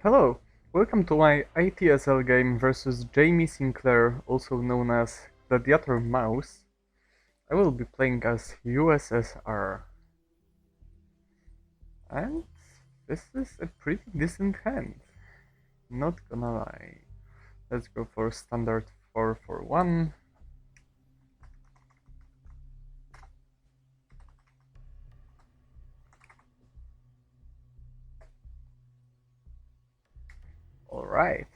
Hello, welcome to my ITSL game versus Jamie Sinclair, also known as Gladiator Mouse. I will be playing as USSR. And this is a pretty decent hand, not gonna lie. Let's go for standard 4-4-1. Alright.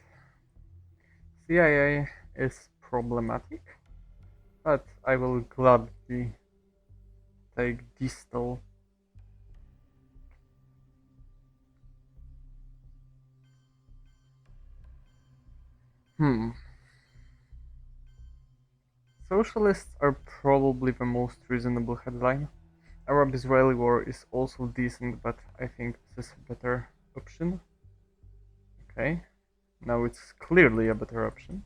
CIA is problematic, but I will gladly take Distal. Socialists are probably the most reasonable headline. Arab-Israeli war is also decent, but I think this is a better option. Okay, now it's clearly a better option.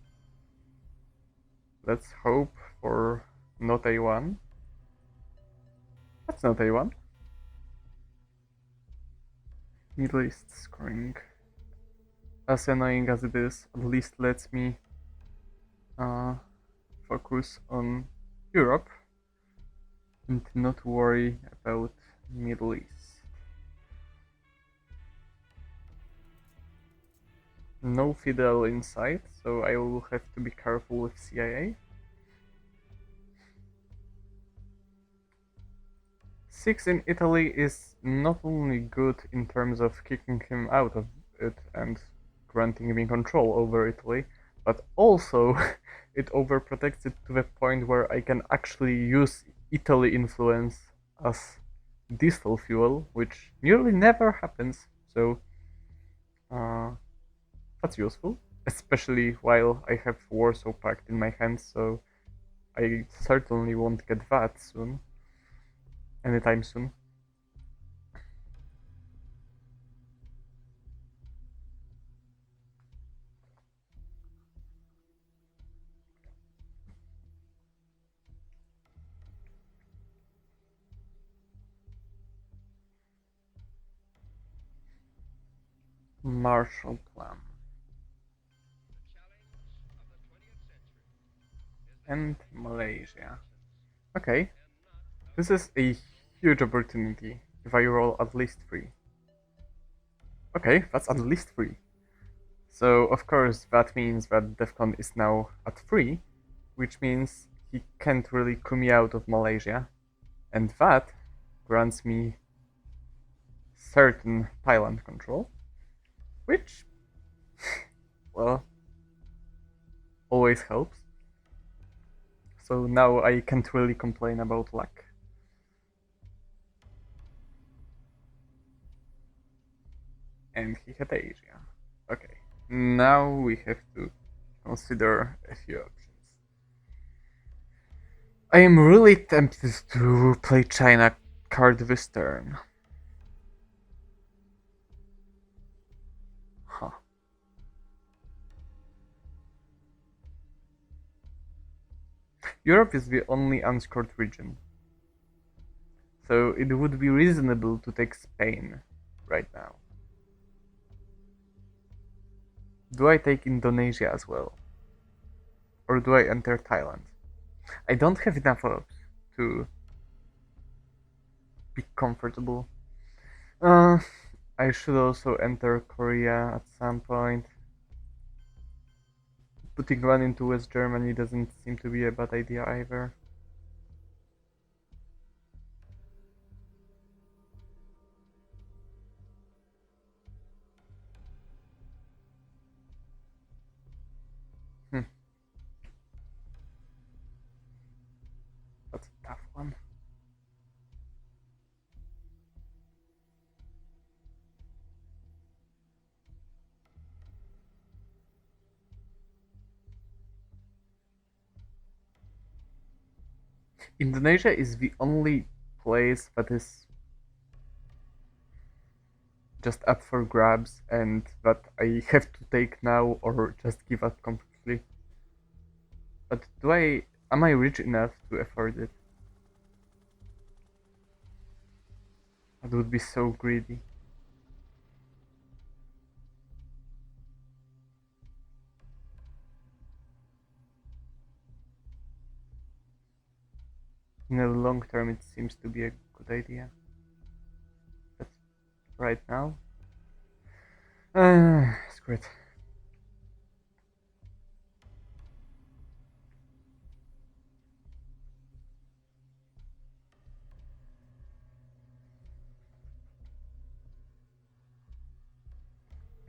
Let's hope for not A1. That's not A1. Middle East scoring. As annoying as it is, at least lets me focus on Europe and not worry about Middle East. No Fidel in sight, so I will have to be careful with CIA. 6 in Italy is not only good in terms of kicking him out of it and granting me control over Italy, but also it overprotects it to the point where I can actually use Italy influence as diesel fuel, which nearly never happens, so that's useful, especially while I have Warsaw Pact in my hands, so I certainly won't get that soon, anytime soon. Marshall Plan. And Malaysia. Okay, this is a huge opportunity if I roll at least 3. Okay, that's at least 3. So of course that means that DEFCON is now at 3, which means he can't really coup me out of Malaysia, and that grants me certain Thailand control, which, well, always helps. So now I can't really complain about luck. And he had Asia. Okay, now we have to consider a few options. I am really tempted to play China card this turn. Huh. Europe is the only unscored region, so it would be reasonable to take Spain right now. Do I take Indonesia as well? Or do I enter Thailand? I don't have enough ops to be comfortable. I should also enter Korea at some point. Putting one into West Germany doesn't seem to be a bad idea either. That's a tough one. Indonesia is the only place that is just up for grabs and that I have to take now or just give up completely. But am I rich enough to afford it? That would be so greedy. In the long term, it seems to be a good idea. But right now, screw it.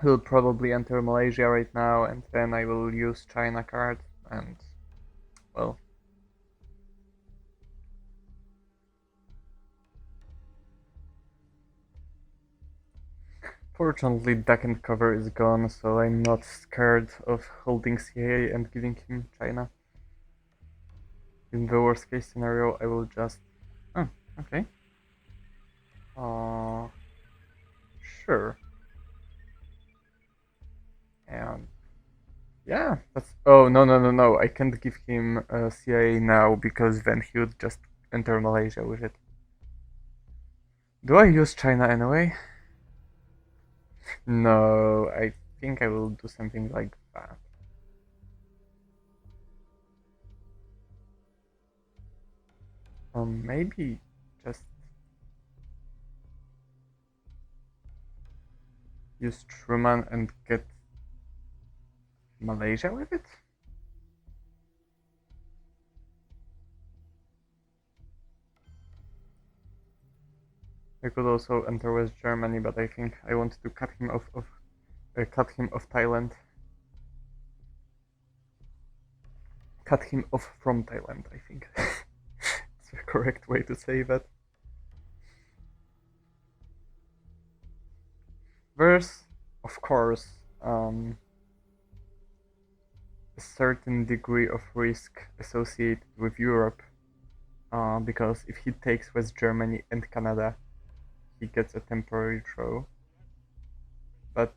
I will probably enter Malaysia right now, and then I will use China card, and well. Fortunately, Deccan cover is gone, so I'm not scared of holding CIA and giving him China. In the worst case scenario, I will just... Oh, okay. Uh, sure. And yeah, that's... Oh, no, no, no, no. I can't give him CIA now, because then he would just enter Malaysia with it. Do I use China anyway? No, I think I will do something like that. Maybe just use Truman and get Malaysia with it? I could also enter West Germany, but I think I want to cut him off Thailand. Cut him off from Thailand, I think. It's the correct way to say that. There's, of course, a certain degree of risk associated with Europe, because if he takes West Germany and Canada, he gets a temporary draw. But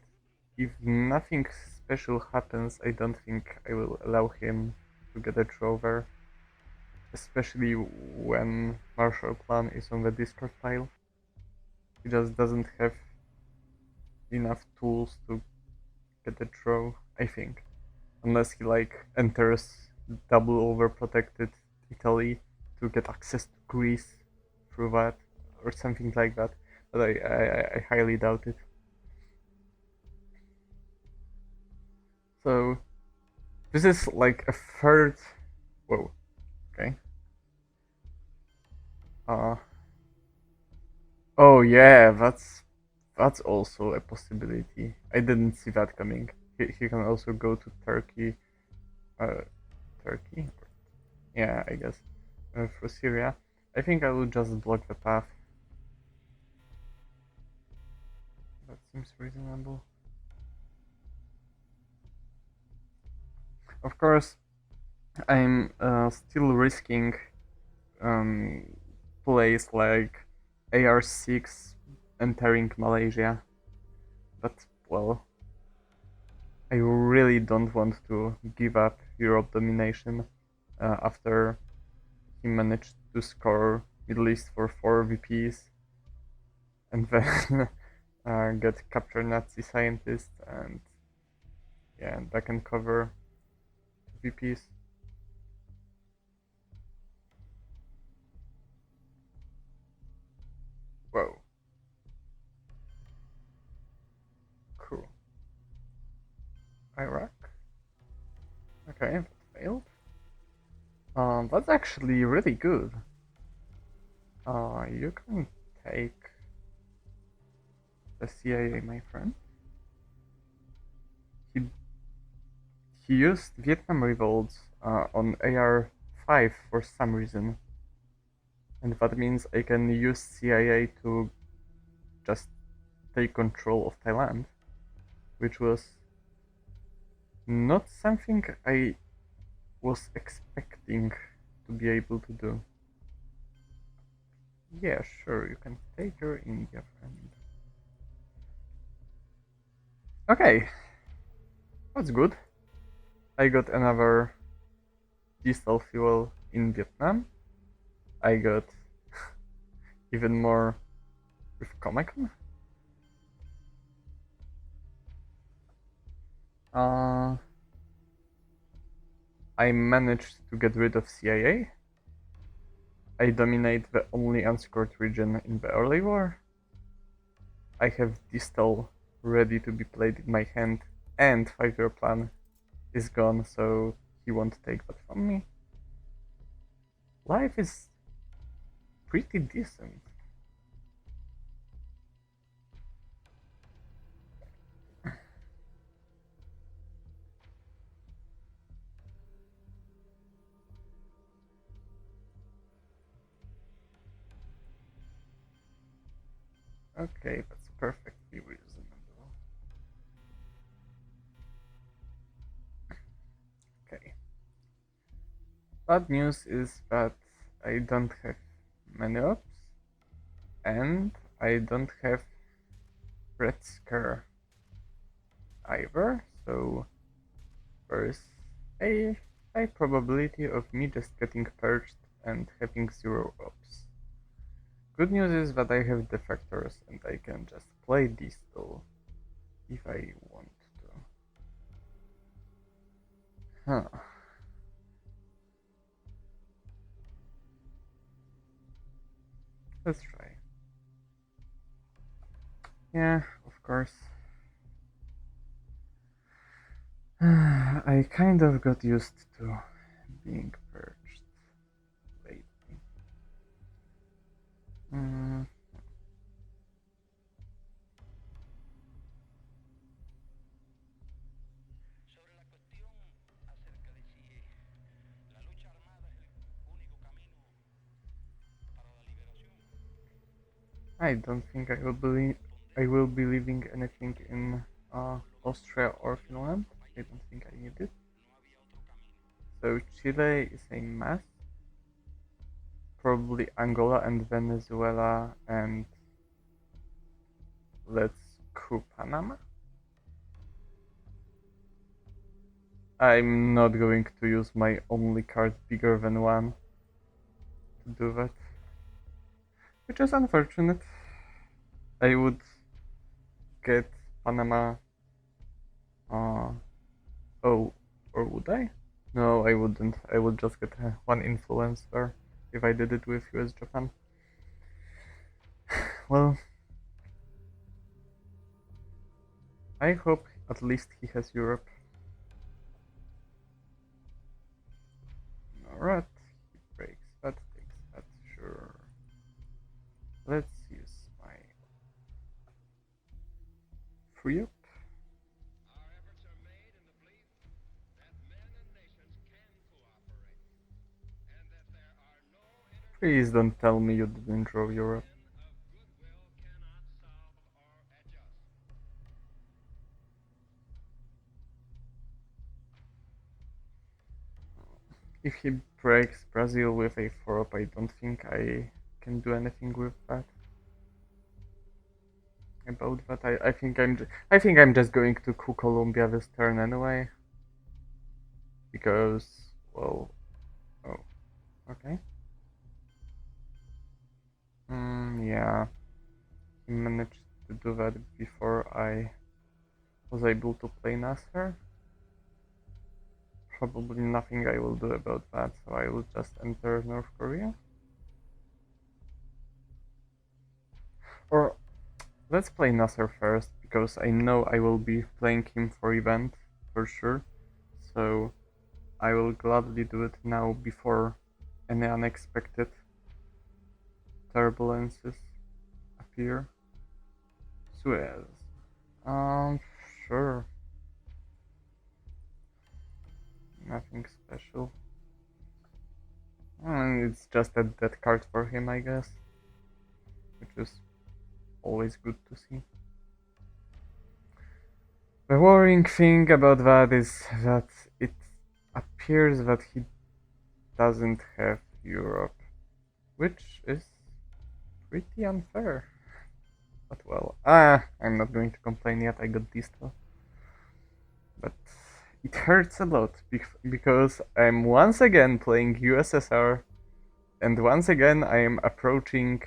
if nothing special happens, I don't think I will allow him to get a draw there. Especially when Marshall Plan is on the discard pile. He just doesn't have enough tools to get a draw, I think. Unless he like enters double overprotected Italy to get access to Greece through that, or something like that. But I highly doubt it. So this is like a third... Whoa, okay. Oh yeah, that's also a possibility. I didn't see that coming. He can also go to Turkey. Turkey? Yeah, I guess. Through Syria. I think I will just block the path. That seems reasonable. Of course, I'm still risking plays like AR6 entering Malaysia. But, well, I really don't want to give up Europe domination after he managed to score Middle East for 4 VPs and then get capture Nazi scientist and yeah, and back and cover VPs. Whoa. Cool. Iraq. Okay, that failed. That's actually really good. You can take the CIA, my friend. He he used Vietnam Revolt on AR5 for some reason, and that means I can use CIA to just take control of Thailand, which was not something I was expecting to be able to do. Yeah, sure, you can take your India friend. Okay, that's good. I got another diesel fuel in Vietnam. I got even more with Comecon. I managed to get rid of CIA. I dominate the only unscored region in the early war. I have Distal ready to be played in my hand, and 5-year plan is gone, so he won't take that from me. Life is pretty decent. Okay, that's perfectly reasonable. Okay. Bad news is that I don't have many ops, and I don't have Red Scare either, so there's a high probability of me just getting purged and having 0 ops. Good news is that I have defectors and I can just play Distal if I want to. Huh. Let's try. Yeah, of course. I kind of got used to being purged lately. Mm. I don't think I will be leaving anything in Austria or Finland. I don't think I need it. So Chile is a mess. Probably Angola and Venezuela, and let's coup Panama. I'm not going to use my only card bigger than 1 to do that, which is unfortunate. I would get Panama. Oh, or would I? No, I wouldn't. I would just get 1 influencer if I did it with US Japan. Well, I hope at least he has Europe. Alright, he breaks that, takes that, sure. Let's use my free up. Please don't tell me you didn't draw Europe. If he breaks Brazil with a 4-up, I don't think I can do anything with that. About that, I think I'm just going to coup Colombia this turn anyway, because, well, oh, okay. Yeah, he managed to do that before I was able to play Nasser. Probably nothing I will do about that, so I will just enter North Korea. Or let's play Nasser first, because I know I will be playing him for event, for sure. So I will gladly do it now before any unexpected turbulences appear. Suez. Sure. Nothing special. It's just a dead card for him, I guess. Which is always good to see. The worrying thing about that is that it appears that he doesn't have Europe, which is pretty unfair. But well, I'm not going to complain yet, I got this though. But it hurts a lot because I'm once again playing USSR, and once again I am approaching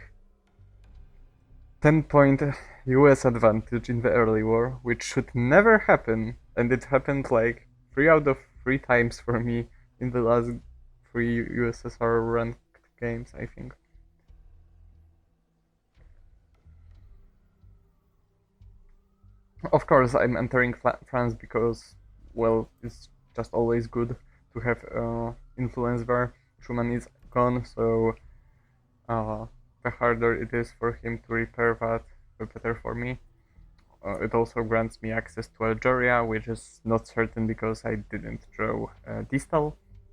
10-point US advantage in the early war, which should never happen, and it happened like 3 out of 3 times for me in the last 3 USSR ranked games, I think. Of course, I'm entering France because, well, it's just always good to have influence there. Schumann is gone, so the harder it is for him to repair that, the better for me. It also grants me access to Algeria, which is not certain because I didn't draw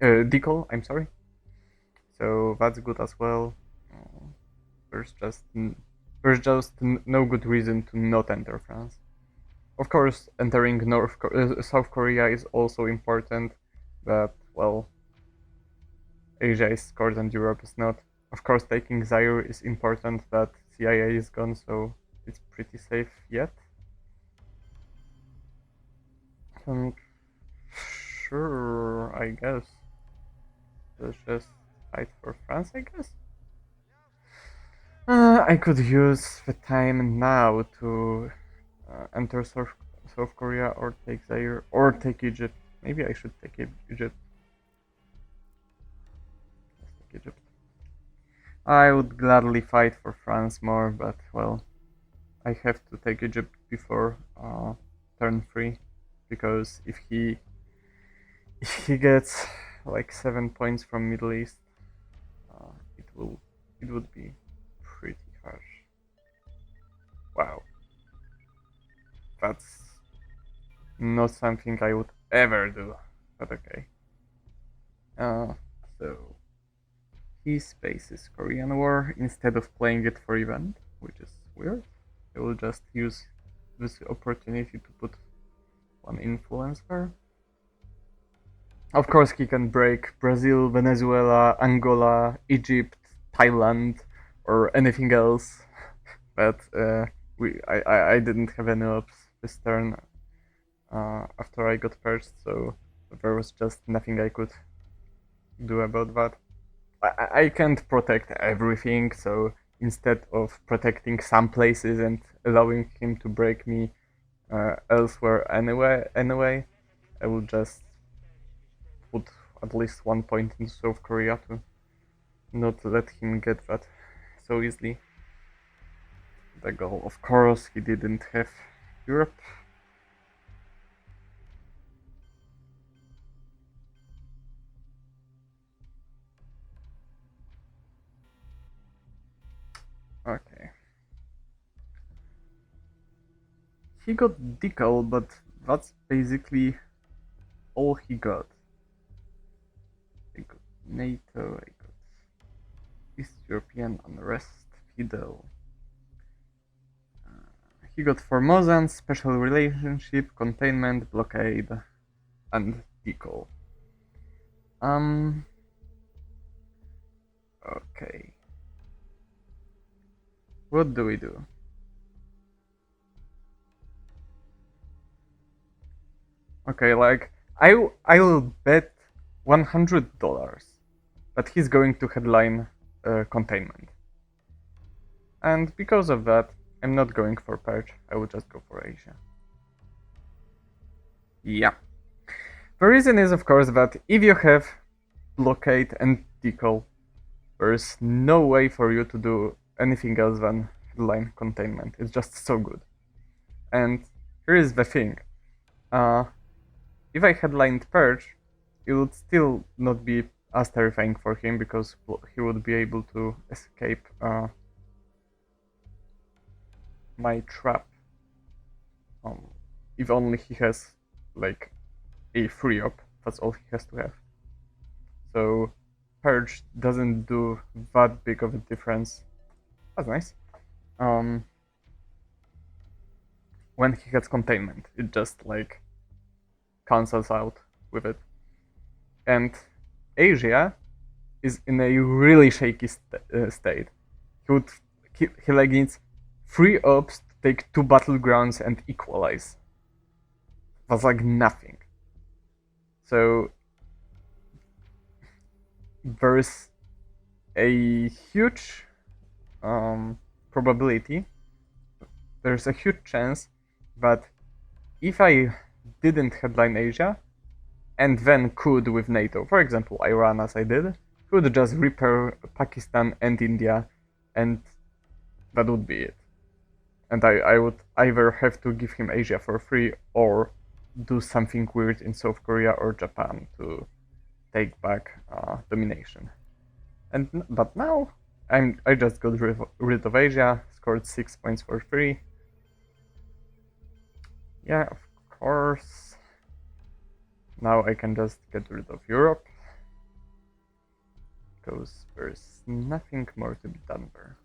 Decal, I'm sorry. So that's good as well. There's just no good reason to not enter France. Of course, entering South Korea is also important, but well, Asia is scored and Europe is not. Of course, taking Zaire is important, but CIA is gone, so it's pretty safe yet. And sure, I guess. Let's just fight for France, I guess. I could use the time now to enter South Korea or take Zaire or take Egypt. Maybe I should take Egypt. Let's take Egypt. I would gladly fight for France more, but well, I have to take Egypt before turn 3, because if he gets like 7 points from Middle East, it would be pretty harsh. Wow, that's not something I would ever do, but okay. So he spaces Korean War instead of playing it for event, which is weird. I will just use this opportunity to put one influencer. Of course, he can break Brazil, Venezuela, Angola, Egypt, Thailand, or anything else. But I didn't have any ops this turn after I got purged, so there was just nothing I could do about that. I can't protect everything, so instead of protecting some places and allowing him to break me elsewhere anyway, I will just put at least 1 point in South Korea to not let him get that so easily. The goal, of course, he didn't have Europe. Okay. He got Decal, but that's basically all he got. I got NATO, I got East European Unrest, Fidel. He got Formosan, Special Relationship, Containment, Blockade, and Decal. Okay. What do we do? Okay, like I will bet $100 that he's going to headline Containment, and because of that, I'm not going for Purge. I will just go for Asia. Yeah. The reason is, of course, that if you have Blockade and Decal, there's no way for you to do anything else than headline Containment. It's just so good. And here is the thing. If I headlined Purge, it would still not be as terrifying for him because he would be able to escape my trap. If only he has like a free op, that's all he has to have. So Purge doesn't do that big of a difference. That's nice. When he has Containment, it just like cancels out with it. And Asia is in a really shaky state. He like needs 3 ops to take 2 battlegrounds and equalize. That's like nothing. So there's a huge probability, there's a huge chance that if I didn't headline Asia and then could with NATO, for example Iran as I did, he would just repair Pakistan and India, and that would be it. And I would either have to give him Asia for free or do something weird in South Korea or Japan to take back domination. But now I just got rid of Asia, scored 6 points for free. Yeah, of course. Now I can just get rid of Europe, because there's nothing more to be done there.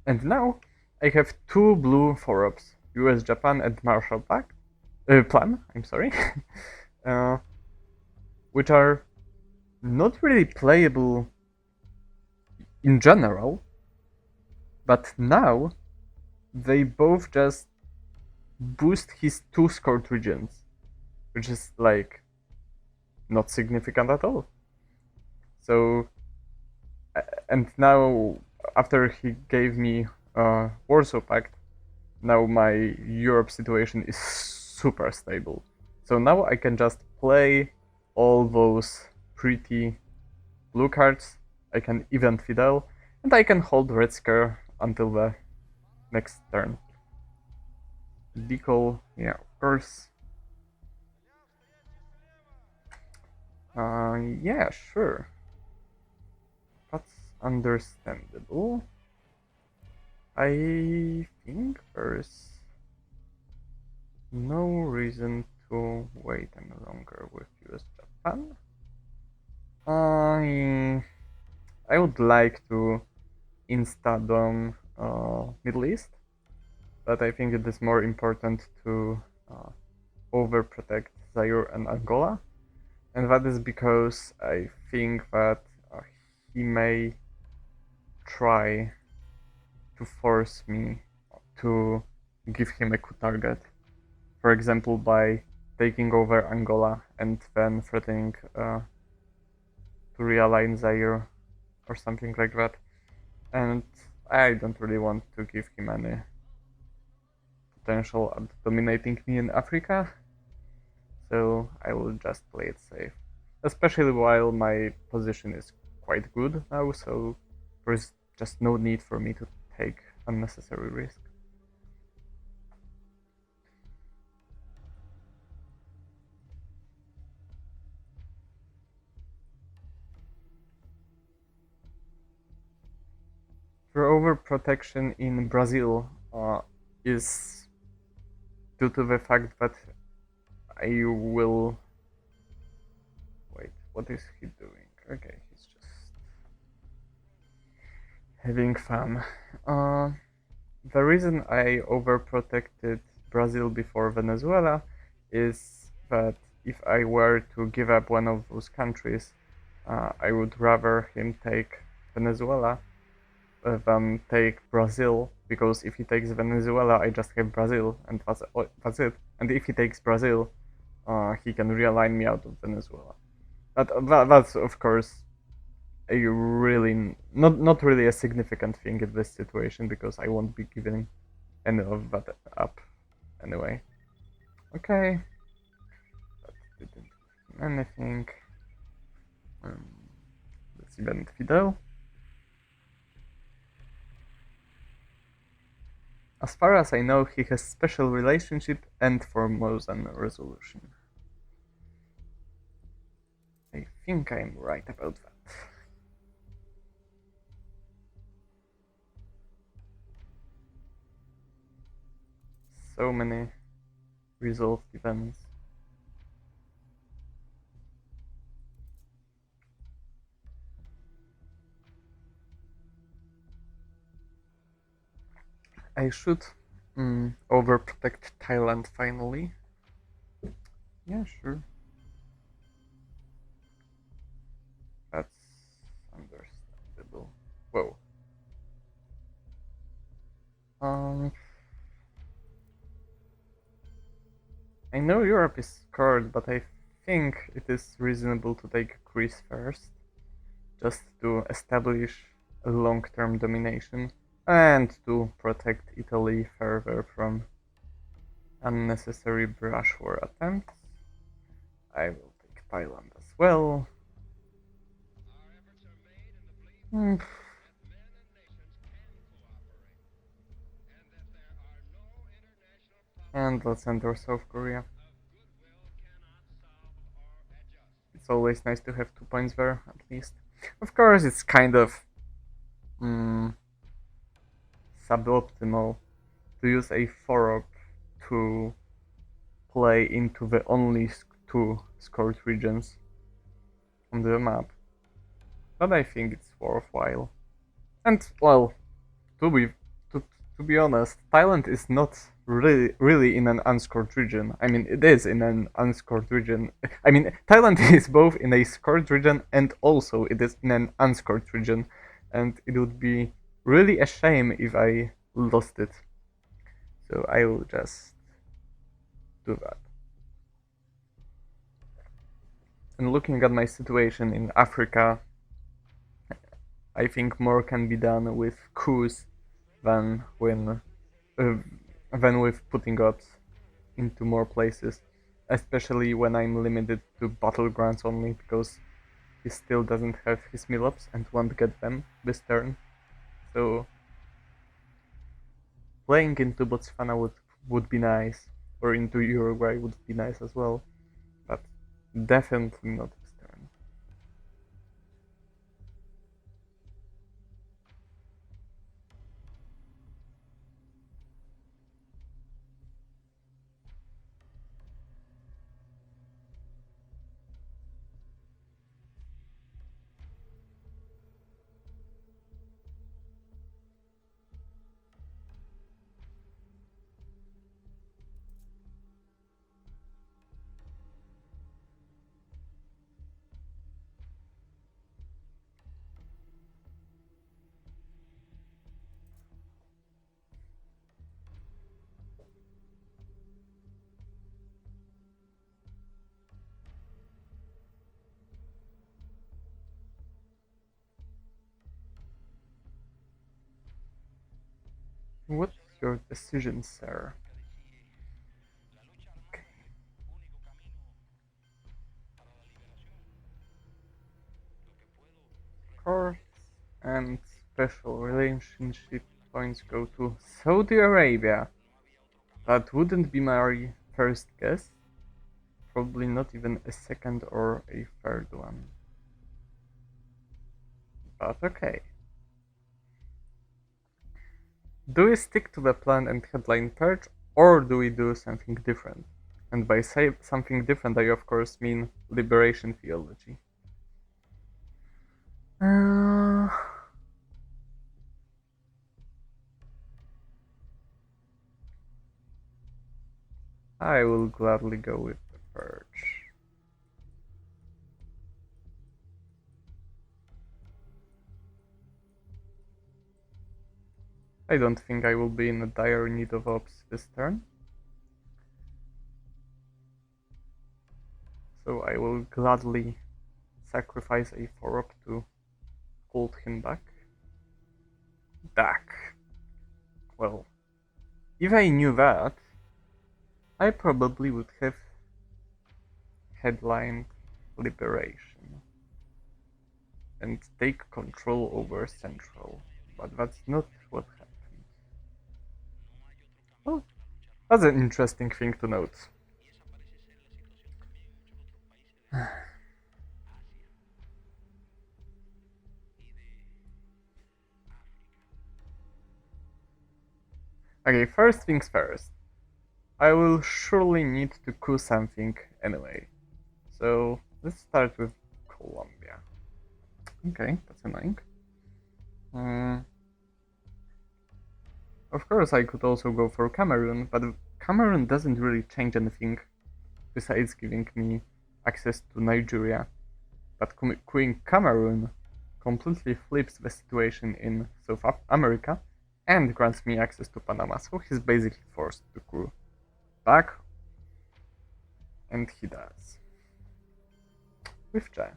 And now I have 2 blue 4-ups, US, Japan, and Marshall Plan, I'm sorry, which are not really playable in general, but now they both just boost his 2 scored regions, which is like not significant at all. So, and now after he gave me Warsaw Pact, now my Europe situation is super stable. So now I can just play all those pretty blue cards. I can event Fidel, and I can hold Red Scare until the next turn. Decall, yeah, of course. Yeah, sure. That's understandable. I think there's no reason to wait any longer with US Japan. I would like to insta-dom Middle East, but I think it is more important to overprotect Zaire and Angola, and that is because I think that he may try to force me to give him a coup target, for example by taking over Angola and then threatening to realign Zaire or something like that. And I don't really want to give him any potential at dominating me in Africa, so I will just play it safe. Especially while my position is quite good now, so there's just no need for me to take unnecessary risk. The overprotection in Brazil is due to the fact that I will... Wait, what is he doing? Okay, he's just having fun. The reason I overprotected Brazil before Venezuela is that if I were to give up one of those countries, I would rather him take Venezuela than take Brazil, because if he takes Venezuela, I just have Brazil, and that's it. And if he takes Brazil, he can realign me out of Venezuela. That's of course a really not really a significant thing in this situation, because I won't be giving any of that up anyway. Okay, that didn't give him anything. Let's event Fidel. As far as I know, he has special relationship and Formosan resolution. I think I'm right about that. So many resolved events. I should overprotect Thailand finally. Yeah, sure. That's understandable. Whoa. I know Europe is scored, but I think it is reasonable to take Greece first, just to establish a long-term domination and to protect Italy further from unnecessary brush war attempts. I will take Thailand as well. Hmm. And let's enter South Korea. It's always nice to have 2 points there, at least. Of course, it's kind of mm, suboptimal to use a 4-up to play into the only two scored regions on the map. But I think it's worthwhile. And, well, to be to, to be honest, Thailand is not really in an unscored region. I mean, it is in an unscored region. I mean, Thailand is both in a scored region and also it is in an unscored region, and it would be really a shame if I lost it. So I will just do that. And looking at my situation in Africa, I think more can be done with coups than when uh, than with putting ups into more places, especially when I'm limited to battlegrounds only because he still doesn't have his mill-ups and won't get them this turn. So playing into Botswana would be nice, or into Uruguay would be nice as well, but definitely not this turn. What's your decision, sir? Okay. Course and special relationship points go to Saudi Arabia. That wouldn't be my first guess. Probably not even a second or a third one. But okay. Do we stick to the plan and headline purge, or do we do something different? And by say something different, I of course mean liberation theology. Uh, I will gladly go with the purge. I don't think I will be in a dire need of ops this turn. So I will gladly sacrifice a 4-up to hold him back. Dak. Well, if I knew that, I probably would have headlined Liberation and take control over Central, but that's not what happened. Well, that's an interesting thing to note. Okay, first things first. I will surely need to coup something anyway. So let's start with Colombia. Okay, that's annoying. Of course, I could also go for Cameroon, but Cameroon doesn't really change anything besides giving me access to Nigeria. But Queen Cameroon completely flips the situation in South America and grants me access to Panama, so he's basically forced to coup back, and he does. With Che.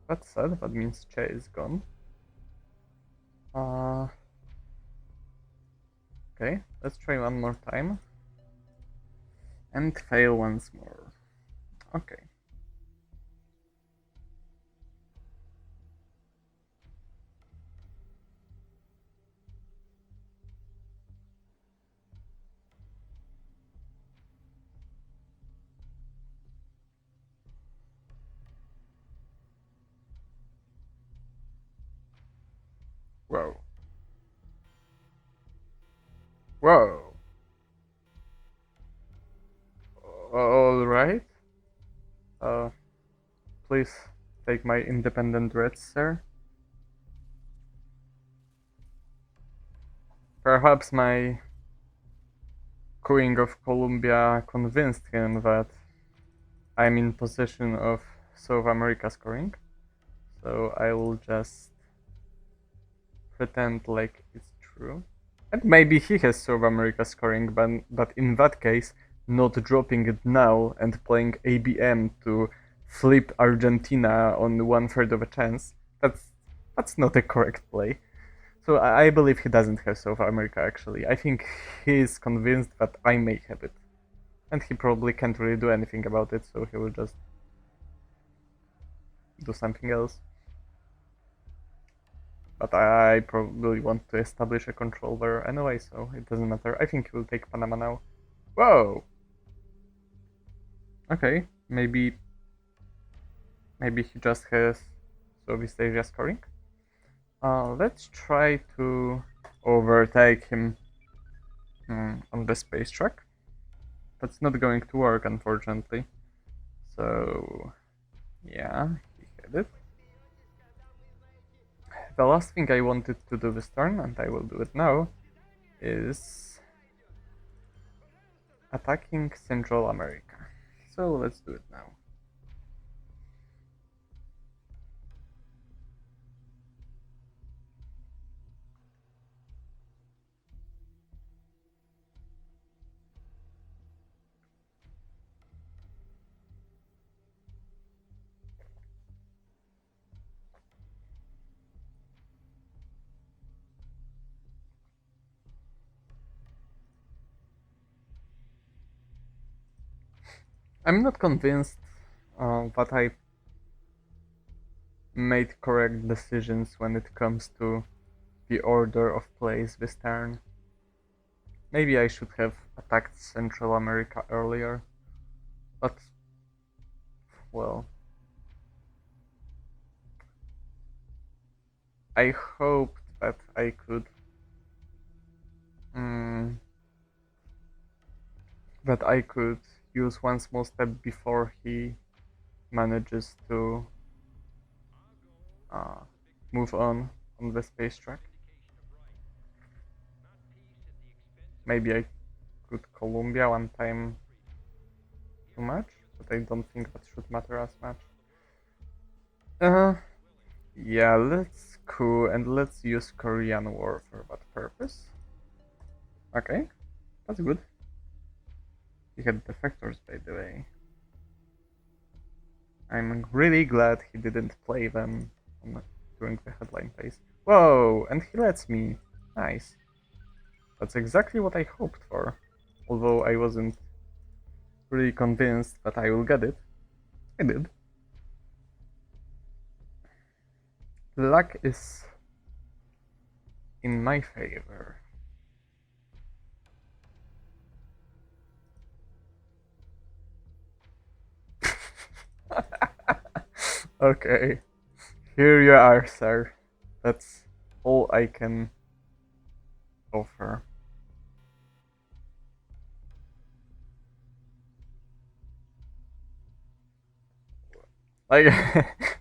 That's sad, that means Che is gone. Okay, let's try one more time. And fail once more. Okay. Whoa. Whoa. Alright. Uh, please take my independent reds, sir. Perhaps my Queen of Colombia convinced him that I'm in possession of South America scoring. So I will just pretend like it's true. And maybe he has South America scoring, but in that case, not dropping it now and playing ABM to flip Argentina on 1/3 of a chance, that's not a correct play. So I believe he doesn't have South America actually. I think he's convinced that I may have it. And he probably can't really do anything about it, so he will just do something else. But I probably want to establish a control there anyway, so it doesn't matter. I think he will take Panama now. Whoa! Okay, maybe he just has Southeast Asia scoring. Let's try to overtake him on the space track. That's not going to work, unfortunately. So, yeah, he had it. The last thing I wanted to do this turn, and I will do it now, is attacking Central America. So let's do it now. I'm not convinced that I made correct decisions when it comes to the order of plays this turn. Maybe I should have attacked Central America earlier, but well, I hoped that I could use one small step before he manages to move on the space track. Maybe I could Colombia one time too much, but I don't think that should matter as much. Yeah, let's coup and let's use Korean War for that purpose. Okay, that's good. He had defectors, by the way. I'm really glad he didn't play them during the headline phase. Whoa, and he lets me. Nice. That's exactly what I hoped for. Although I wasn't really convinced that I will get it. I did. Luck is in my favor. Okay. Here you are, sir. That's all I can offer. Like,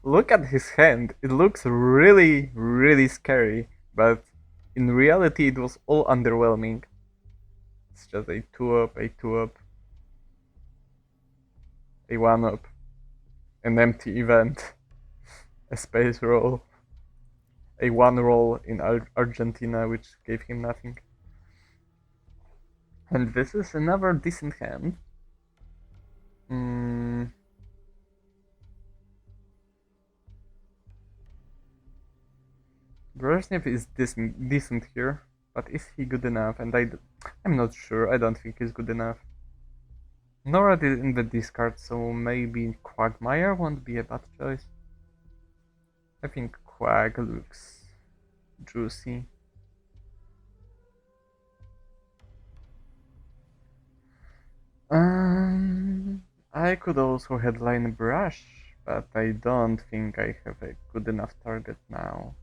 look at his hand. It looks really, really scary, but in reality, it was all underwhelming. It's just a 2-up, a 2-up, a 1-up, an empty event, a space roll, a 1 roll in Argentina, which gave him nothing. And this is another decent hand. Brezhnev is decent here, but is he good enough? And I'm not sure. I don't think he's good enough. Nora is in the discard, so maybe Quagmire won't be a bad choice. I think Quag looks juicy. I could also headline Brush, but I don't think I have a good enough target now.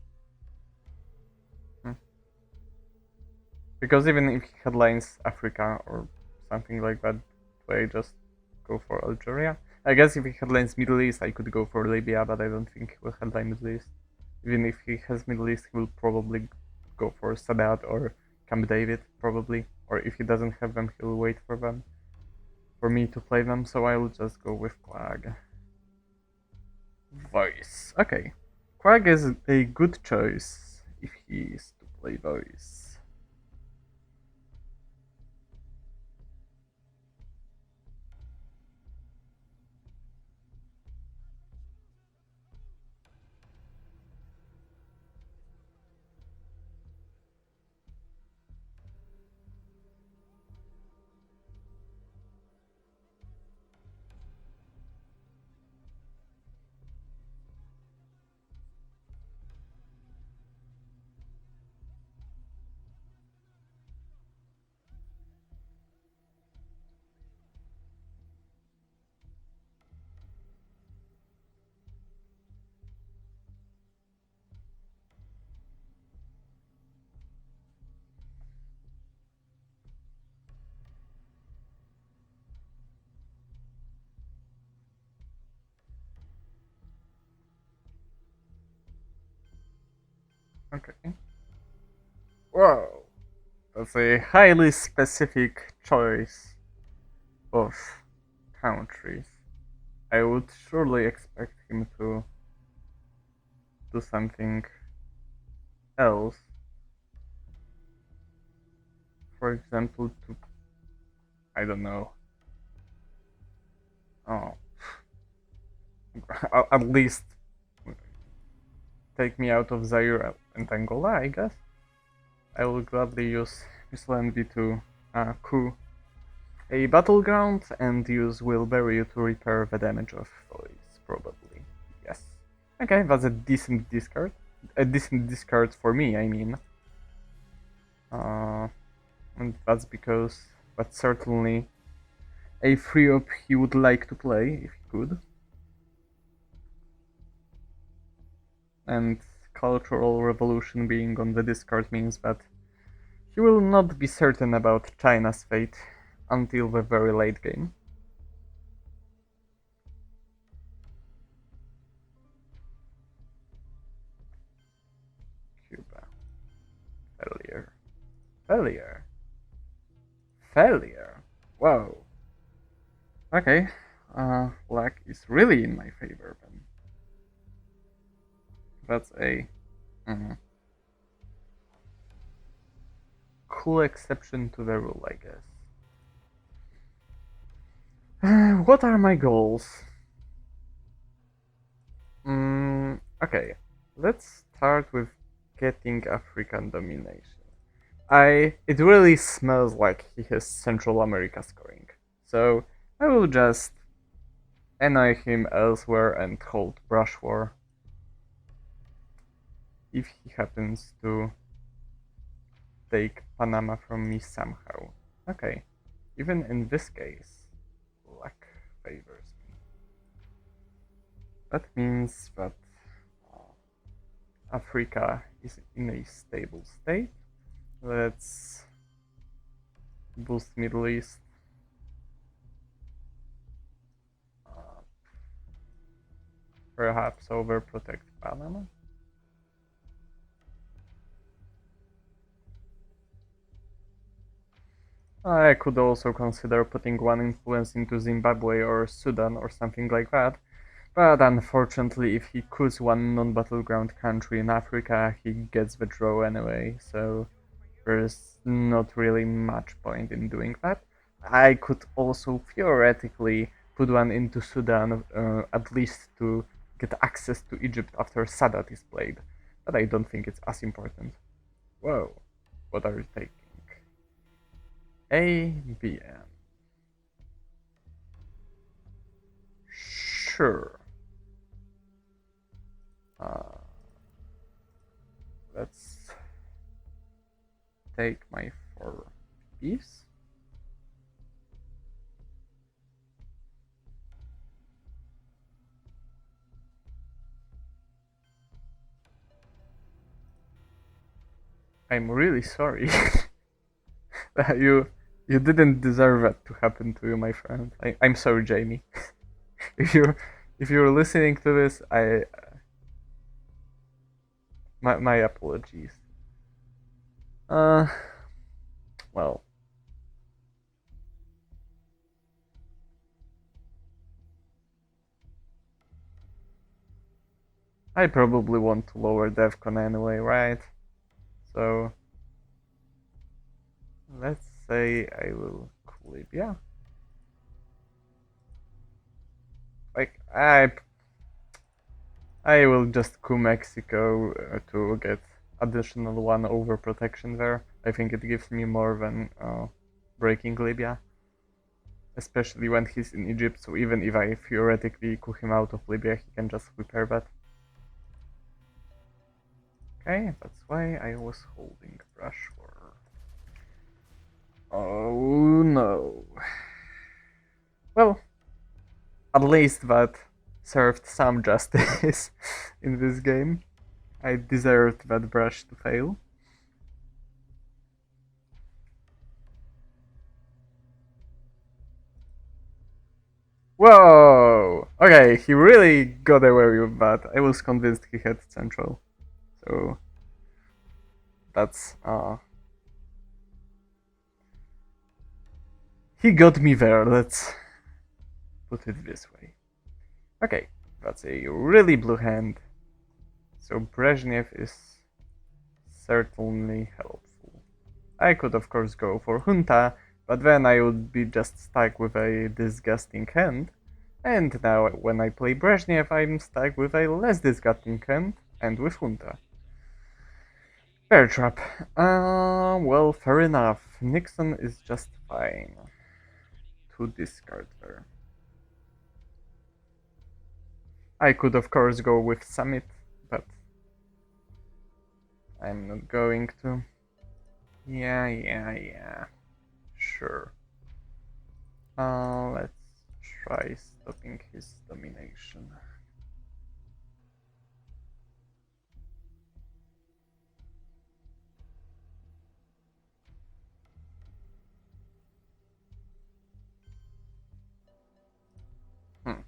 Because even if he headlines Africa or something like that, do I just go for Algeria? I guess if he headlines Middle East, I could go for Libya, but I don't think he will headline Middle East. Even if he has Middle East, he will probably go for Sadat or Camp David, probably. Or if he doesn't have them, he'll wait for them. For me to play them, so I will just go with Quag. Voice. Okay. Quag is a good choice if he is to play Voice. Okay. Whoa. That's a highly specific choice of countries. I would surely expect him to do something else. For example, to, I don't know. Oh, at least take me out of Zaire and Angola, I guess. I will gladly use Missile Envy to coup a battleground and use Wilbury to repair the damage of Voice, probably. Yes. Okay, that's a decent discard. A decent discard for me, I mean. And that's because that's certainly a free op he would like to play if he could. And Cultural Revolution being on the discard means that he will not be certain about China's fate until the very late game. Cuba. Failure. Failure. Failure. Whoa. Okay. Luck is really in my favor then. That's a cool exception to the rule, I guess. What are my goals? Okay, let's start with getting African domination. It really smells like he has Central America scoring. So I will just annoy him elsewhere and hold Brush War. If he happens to take Panama from me somehow. Okay, even in this case, luck favors me. That means that Africa is in a stable state. Let's boost Middle East. Perhaps overprotect Panama. I could also consider putting one influence into Zimbabwe or Sudan or something like that. But unfortunately, if he coups one non-battleground country in Africa, he gets the draw anyway, so there's not really much point in doing that. I could also theoretically put one into Sudan, at least to get access to Egypt after Sadat is played, but I don't think it's as important. Whoa, what are you taking? ABM. Sure. Let's take my 4 piece. I'm really sorry. You didn't deserve that to happen to you, my friend. I'm sorry, Jamie. if you if you're listening to this, my apologies. Uh, well, I probably want to lower DEFCON anyway, right? So let's say I will clip, yeah. Like I will just coup Mexico to get additional one over protection there. I think it gives me more than breaking Libya, especially when he's in Egypt. So even if I theoretically coup him out of Libya, he can just repair that. Okay, that's why I was holding brush for. Oh no. Well, at least that served some justice in this game. I deserved that brush to fail. Whoa! Okay, he really got away with that. I was convinced he had central. So that's he got me there, let's put it this way. Okay, that's a really blue hand. So Brezhnev is certainly helpful. I could of course go for Junta, but then I would be just stuck with a disgusting hand. And now when I play Brezhnev, I'm stuck with a less disgusting hand and with Junta. Bear trap. Well, fair enough. Nixon is just fine to discard there. I could, of course, go with Summit, but I'm not going to. Yeah. Sure. Let's try stopping his domination. Hmm.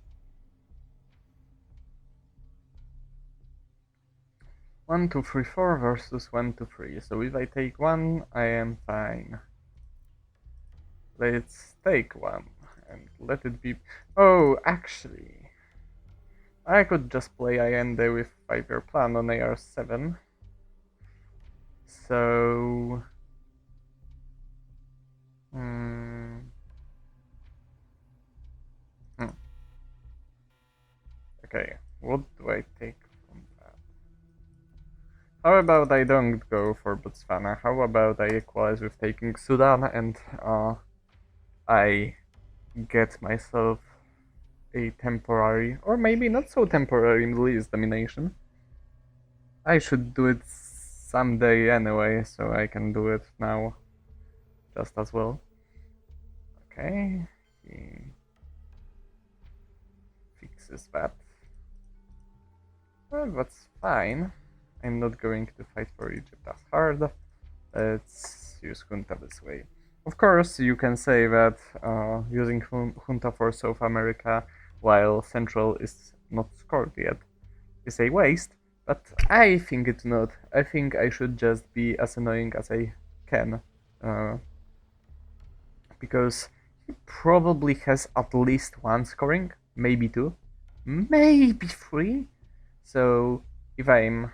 1, 2, 3, 4 versus 1, 2, 3. So if I take one, I am fine. Let's take one and let it be. Oh, actually, I could just play Allende with 5-year plan on AR7. So. Hmm. Okay, what do I take from that? How about I don't go for Botswana? How about I equalize with taking Sudan and I get myself a temporary, or maybe not so temporary, Middle East domination? I should do it someday anyway, so I can do it now just as well. Okay, he fixes that. Well, that's fine. I'm not going to fight for Egypt as hard. Let's use Junta this way. Of course, you can say that using Junta for South America while Central is not scored yet is a waste, but I think it's not. I think I should just be as annoying as I can. Uh, because he probably has at least one scoring, maybe two, maybe three. So if I'm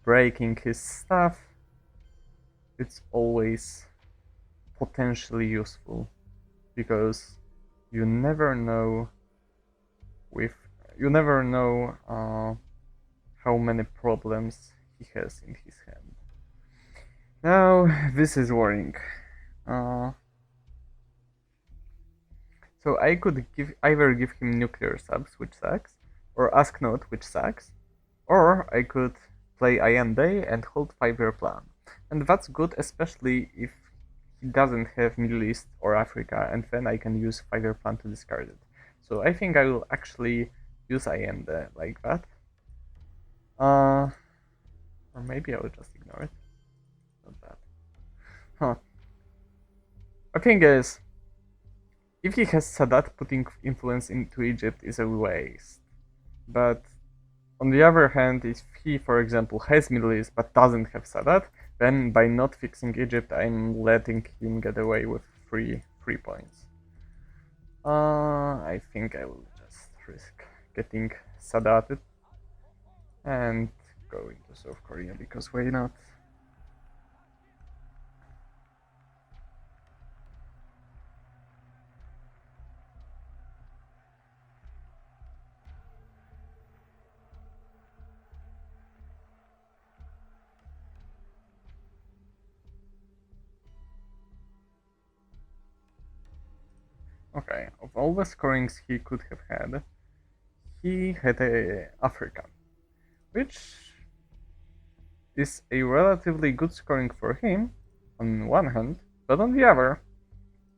breaking his stuff, it's always potentially useful because you never know with you never know how many problems he has in his hand. Now this is worrying. Uh, so I could either give him nuclear subs, which sucks, or ask not, which sucks, or I could play Allende and hold 5-year plan. And that's good, especially if he doesn't have Middle East or Africa, and then I can use 5-year plan to discard it. So I think I will actually use Allende like that. Or maybe I will just ignore it. Not bad. Huh. The thing is, if he has Sadat, putting influence into Egypt is a waste. But on the other hand, if he, for example, has Middle East but doesn't have Sadat, then by not fixing Egypt, I'm letting him get away with three points. I think I will just risk getting Sadated and go into South Korea, because why not? Okay, of all the scorings he could have had, he had Africa, which is a relatively good scoring for him on one hand, but on the other,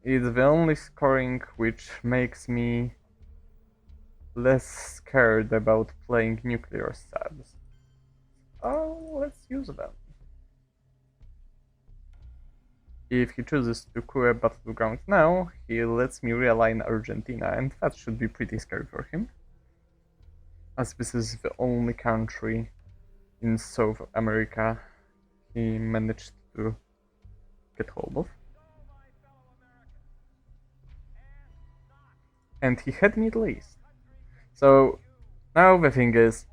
it's the only scoring which makes me less scared about playing nuclear stabs. Oh, let's use them. If he chooses to coup a battleground now, he lets me realign Argentina, and that should be pretty scary for him, as this is the only country in South America he managed to get hold of. And he had Middle East. So now the thing is,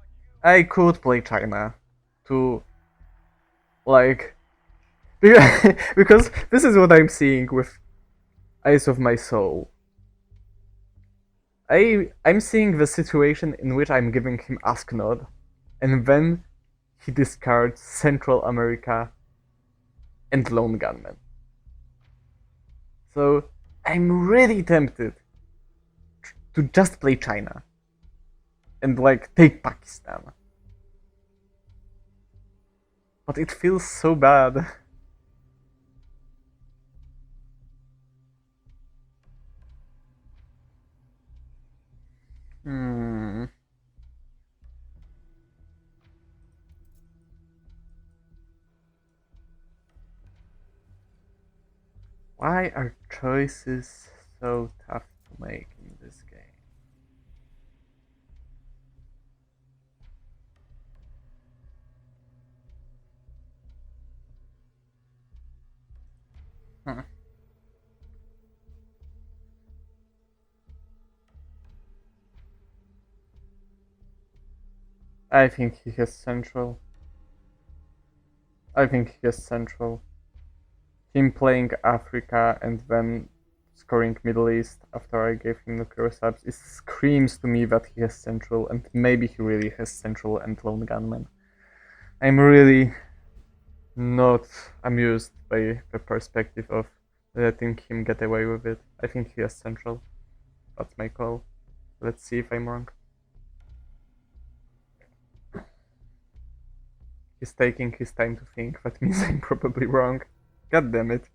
I could play China to, like, because this is what I'm seeing with Eyes of My Soul. I'm seeing the situation in which I'm giving him Asknod, and then he discards Central America and Lone Gunman. So I'm really tempted to just play China and like take Pakistan. But it feels so bad. Hmm. Why are choices so tough to make in this game? Huh. I think he has Central. I think he has Central. Him playing Africa and then scoring Middle East after I gave him nuclear subs, it screams to me that he has Central, and maybe he really has Central and Lone Gunman. I'm really not amused by the perspective of letting him get away with it. I think he has Central. That's my call. Let's see if I'm wrong. He's taking his time to think. That means I'm probably wrong. God damn it.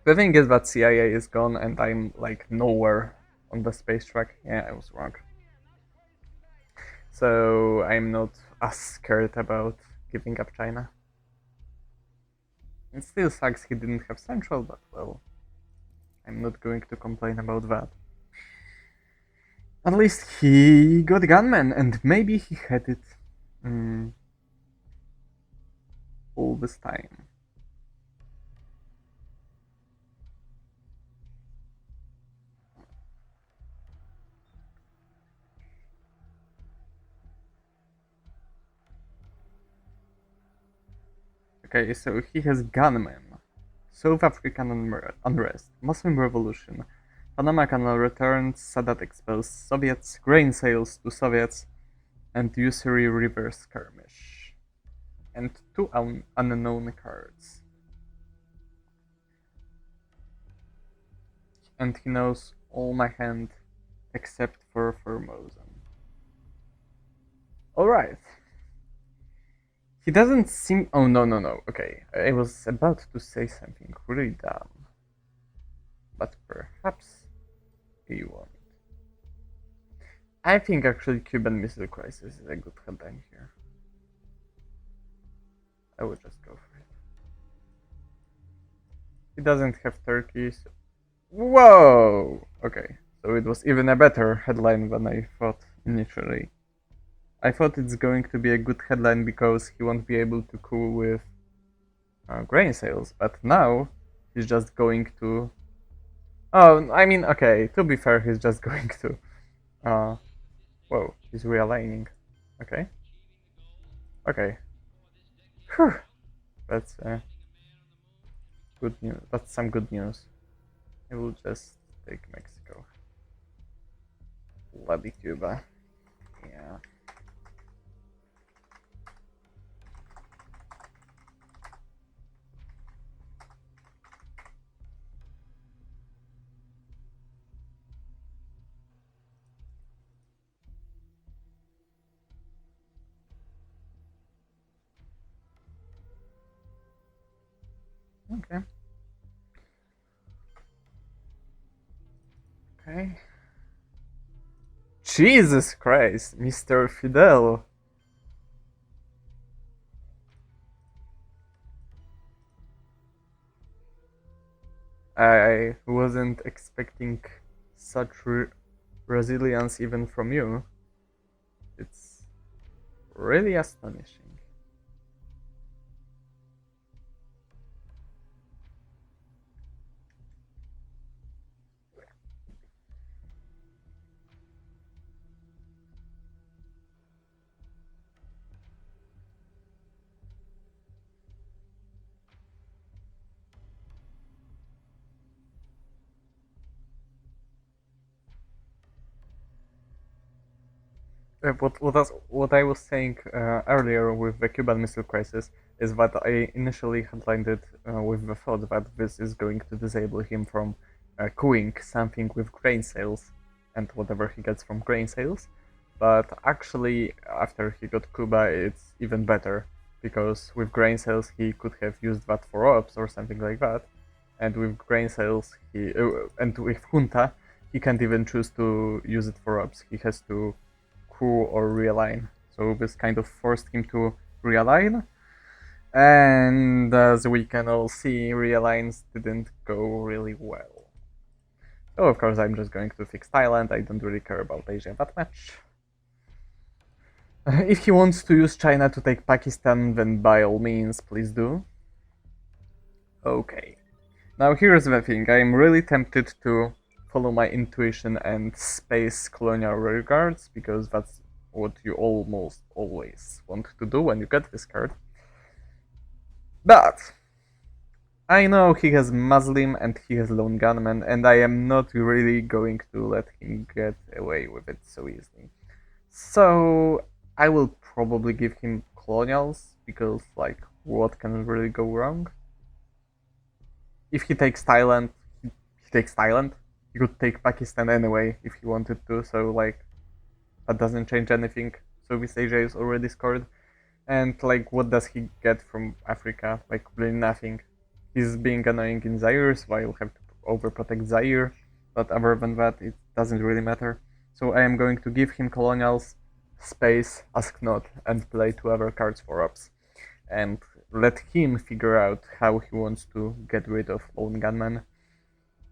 The thing is that CIA is gone and I'm like nowhere on the space track. Yeah, I was wrong. So I'm not as scared about giving up China. It still sucks he didn't have Central, but well, I'm not going to complain about that. At least he got Gunman, and maybe he had it all this time. Okay, so he has Gunman, South African unrest, Muslim revolution, Panama Canal returns, Sadat exposed Soviets, grain sales to Soviets, and usury river skirmish. And two unknown cards. And he knows all my hand except for Formosan. Alright. He doesn't seem. Oh, no, no, no. Okay, I was about to say something really dumb. But perhaps he won't. I think actually Cuban Missile Crisis is a good headline here. I would just go for it. He doesn't have turkeys. Whoa! Okay, so it was even a better headline than I thought initially. I thought it's going to be a good headline because he won't be able to coup with grain sales, but now he's just going to. Oh, I mean, okay, to be fair, he's just going to. Whoa, he's realigning. Okay. Okay. Whew. That's good news. That's some good news. I will just take Mexico. Bloody Cuba. Yeah. Okay. Okay. Jesus Christ, Mr. Fidel. I wasn't expecting such resilience even from you. It's really astonishing. What I was saying earlier with the Cuban Missile Crisis is that I initially headlined it with the thought that this is going to disable him from coupping something with grain sales and whatever he gets from grain sales. But actually, after he got Cuba, it's even better because with grain sales he could have used that for ops or something like that, and with grain sales and with junta he can't even choose to use it for ops. He has to coup or realign. So this kind of forced him to realign. And as we can all see, realigns didn't go really well. So of course I'm just going to fix Thailand. I don't really care about Asia that much. If he wants to use China to take Pakistan, then by all means, please do. Okay. Now here's the thing. I'm really tempted to follow my intuition and space colonial rearguards because that's what you almost always want to do when you get this card. But I know he has Muslim and he has Lone Gunman, and I am not really going to let him get away with it so easily. So I will probably give him colonials because, like, what can really go wrong? If he takes Thailand, he takes Thailand. He could take Pakistan anyway if he wanted to, so like that doesn't change anything. Southeast Asia is already scored. And like what does he get from Africa? Like really nothing. He's being annoying in Zaire, so I will have to overprotect Zaire. But other than that, it doesn't really matter. So I am going to give him colonials, space, ask not, and play two other cards for ups. And let him figure out how he wants to get rid of Lone Gunman.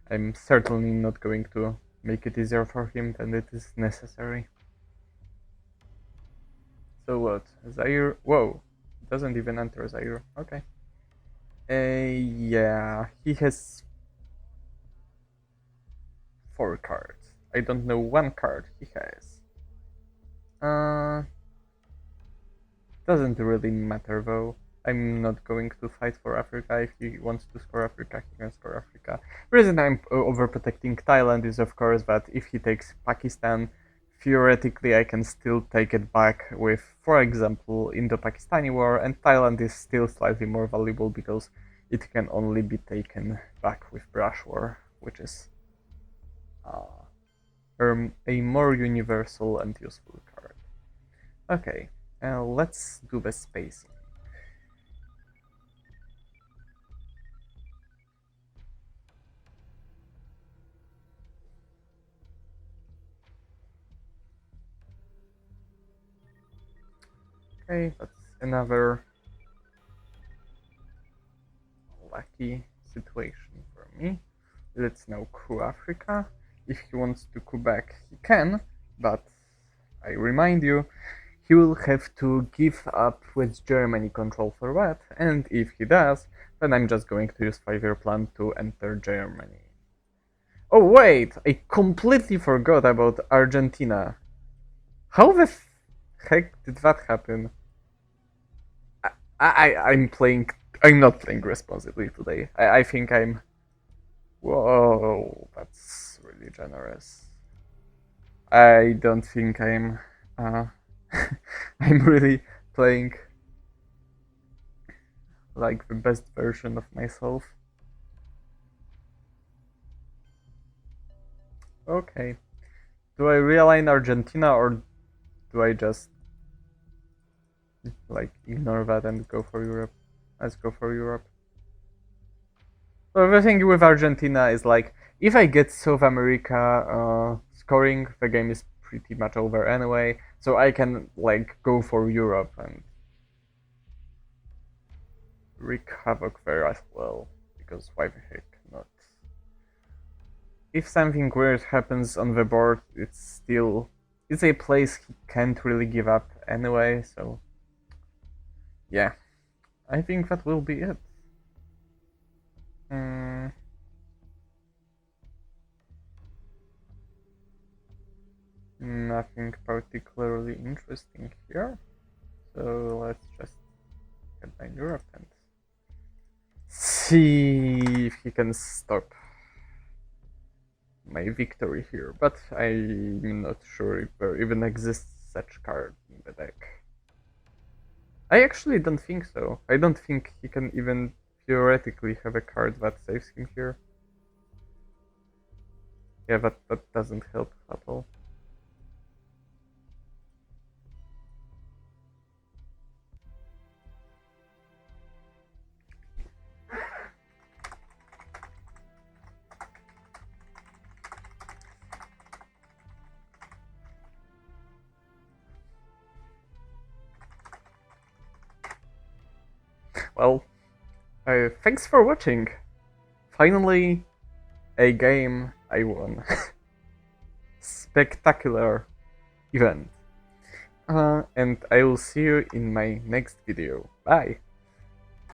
I'm certainly not going to make it easier for him than it is necessary. So what? Zaire? Whoa. Doesn't even enter Zaire. Okay. Yeah, he has 4 cards. I don't know one card he has. Doesn't really matter though. I'm not going to fight for Africa. If he wants to score Africa, he can score Africa. The reason I'm overprotecting Thailand is, of course, that if he takes Pakistan, theoretically I can still take it back with, for example, Indo-Pakistani War, and Thailand is still slightly more valuable because it can only be taken back with Brush War, which is a more universal and useful card. Okay, let's do the spacing. Okay, that's another 50-50 situation for me. Let's now coup Africa. If he wants to coup back, he can, but I remind you, he will have to give up with Germany control for that, and if he does, then I'm just going to use 5-year plan to enter Germany. Oh wait, I completely forgot about Argentina. How the heck did that happen? I'm not playing responsibly today. I think I'm... Whoa, that's really generous. I don't think I'm... I'm really playing like the best version of myself. Okay. Do I realign Argentina or do I just like ignore that and go for Europe? Let's go for Europe. So the thing with Argentina is like if I get South America scoring, the game is pretty much over anyway. So I can like go for Europe and wreak havoc there as well. Because why the heck not? If something weird happens on the board, it's a place he can't really give up anyway, so yeah, I think that will be it. Nothing particularly interesting here, so let's just get by Europe and see if he can stop my victory here, but I'm not sure if there even exists such card in the deck. I actually don't think so. I don't think he can even theoretically have a card that saves him here. Yeah, that doesn't help at all. Well, thanks for watching. Finally, a game I won. Spectacular event. And I will see you in my next video. Bye!